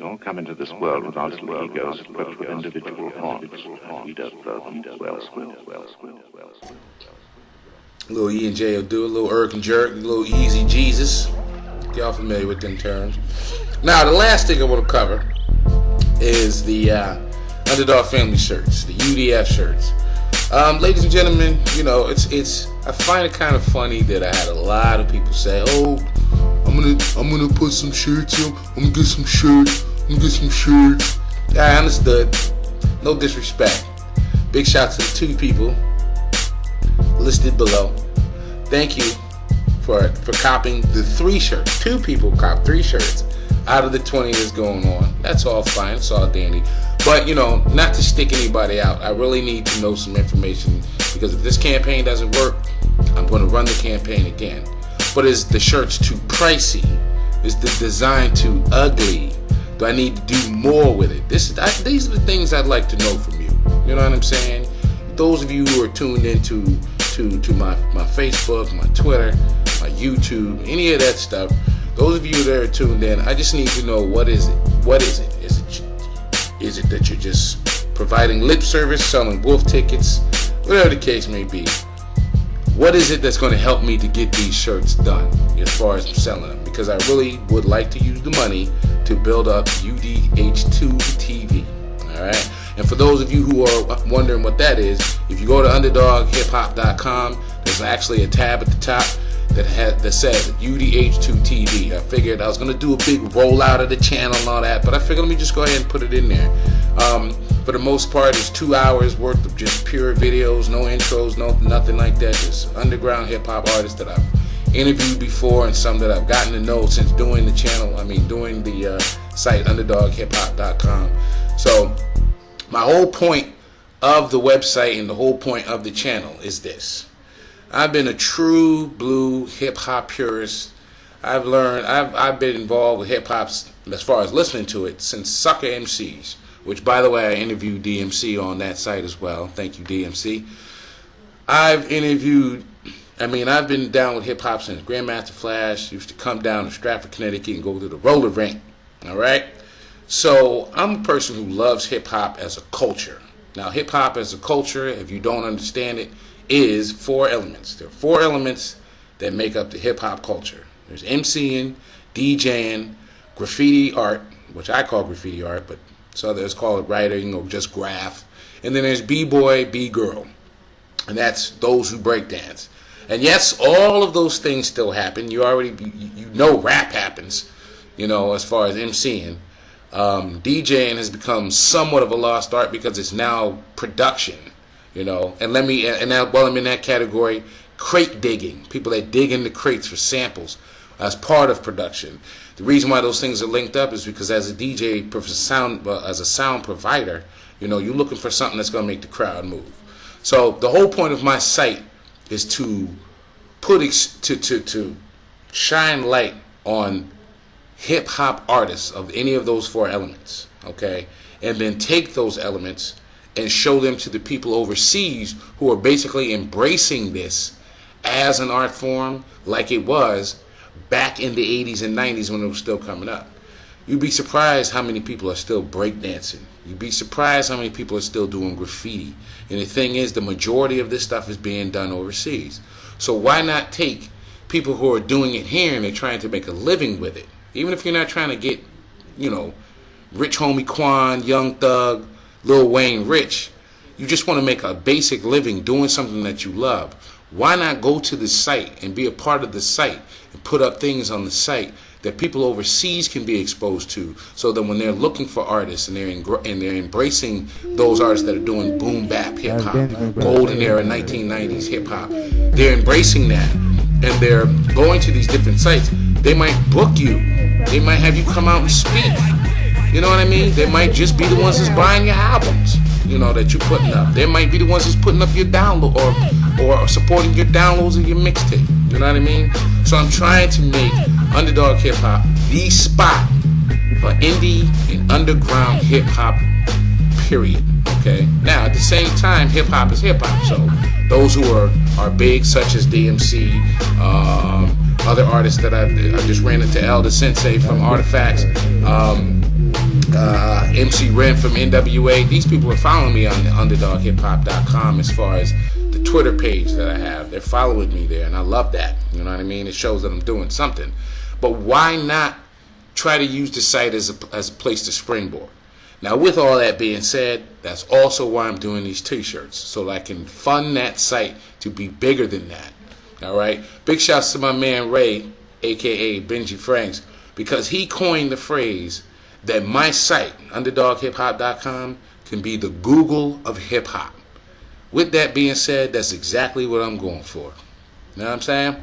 all come into this world with our little egos equipped with individual horns. We don't blow them well. Little E and J will do a little irk and jerk, a little easy Jesus. Y'all familiar with them terms. Now, the last thing I want to cover is the Underdog family shirts, the UDF shirts. Ladies and gentlemen, you know, it's. I find it kind of funny that I had a lot of people say, "Oh, I'm gonna put some shirts up. I'm gonna get some shirts. Yeah, I understood. No disrespect. Big shout to the 2 people listed below. Thank you for copying the 3 shirts. 2 people copped 3 shirts out of the 20 that's going on. That's all fine. It's all dandy. But, you know, not to stick anybody out, I really need to know some information, because if this campaign doesn't work, I'm going to run the campaign again. But is the shirts too pricey? Is the design too ugly? Do I need to do more with it? These are the things I'd like to know from you. You know what I'm saying? Those of you who are tuned into my Facebook, my Twitter, my YouTube, any of that stuff, those of you that are tuned in, I just need to know, what is it? What is it? Is it that you're just providing lip service, selling wolf tickets, whatever the case may be? What is it that's going to help me to get these shirts done as far as selling them? Because I really would like to use the money to build up UDH2 TV. All right. And for those of you who are wondering what that is, if you go to UndadogHipHop.com, there's actually a tab at the top that says UDH2 TV. I figured I was going to do a big rollout of the channel and all that, but I figured let me just go ahead and put it in there. For the most part, it's 2 hours worth of just pure videos, no intros, nothing like that. Just underground hip-hop artists that I've interviewed before, and some that I've gotten to know since doing the channel, doing the site UndadogHipHop.com. So my whole point of the website and the whole point of the channel is this. I've been a true blue hip-hop purist. I've been involved with hip-hop as far as listening to it since Sucker MCs, which, by the way, I interviewed DMC on that site as well. Thank you, DMC. I've been down with hip-hop since Grandmaster Flash used to come down to Stratford, Connecticut and go to the roller rink. All right? So I'm a person who loves hip-hop as a culture. Now, hip-hop as a culture, if you don't understand it, is 4 elements. There are 4 elements that make up the hip-hop culture. There's MCing, DJing, graffiti art, which I call graffiti art, but some others call it writing or just graph. And then there's B-boy, B-girl. And that's those who break dance. And yes, all of those things still happen. You know rap happens, as far as MCing. DJing has become somewhat of a lost art because it's now production. And now while I'm in that category, crate digging, people that dig into crates for samples as part of production. The reason why those things are linked up is because as a DJ, as a sound provider, you're looking for something that's going to make the crowd move. So the whole point of my site is to to shine light on hip hop artists of any of those 4 elements, okay, and then take those elements and show them to the people overseas who are basically embracing this as an art form like it was back in the 80s and 90s when it was still coming up. You'd be surprised how many people are still breakdancing. You'd be surprised how many people are still doing graffiti. And the thing is, the majority of this stuff is being done overseas. So why not take people who are doing it here and they're trying to make a living with it? Even if you're not trying to get, Rich Homie Quan, Young Thug, Lil Wayne rich, you just want to make a basic living doing something that you love. Why not go to the site and be a part of the site and put up things on the site that people overseas can be exposed to, so that when they're looking for artists and they're embracing those artists that are doing boom bap hip hop, golden era 1990s hip hop, they're embracing that and they're going to these different sites. They might book you. They might have you come out and speak. You know what I mean? They might just be the ones that's buying your albums, that you're putting up. They might be the ones that's putting up your download or supporting your downloads of your mixtape. You know what I mean? So I'm trying to make Underdog Hip Hop the spot for indie and underground hip hop, period. Okay? Now, at the same time, hip hop is hip hop. So those who are big, such as DMC, other artists that I just ran into, Elder Sensei from Artifacts, MC Ren from NWA. These people are following me on the UndadogHipHop.com as far as the Twitter page that I have. They're following me there, and I love that. You know what I mean? It shows that I'm doing something. But why not try to use the site as a place to springboard? Now, with all that being said, that's also why I'm doing these t-shirts, so that I can fund that site to be bigger than that. All right? Big shouts to my man Ray, a.k.a. Benji Franks, because he coined the phrase that my site, UndadogHipHop.com, can be the Google of hip-hop. With that being said, that's exactly what I'm going for. You know what I'm saying?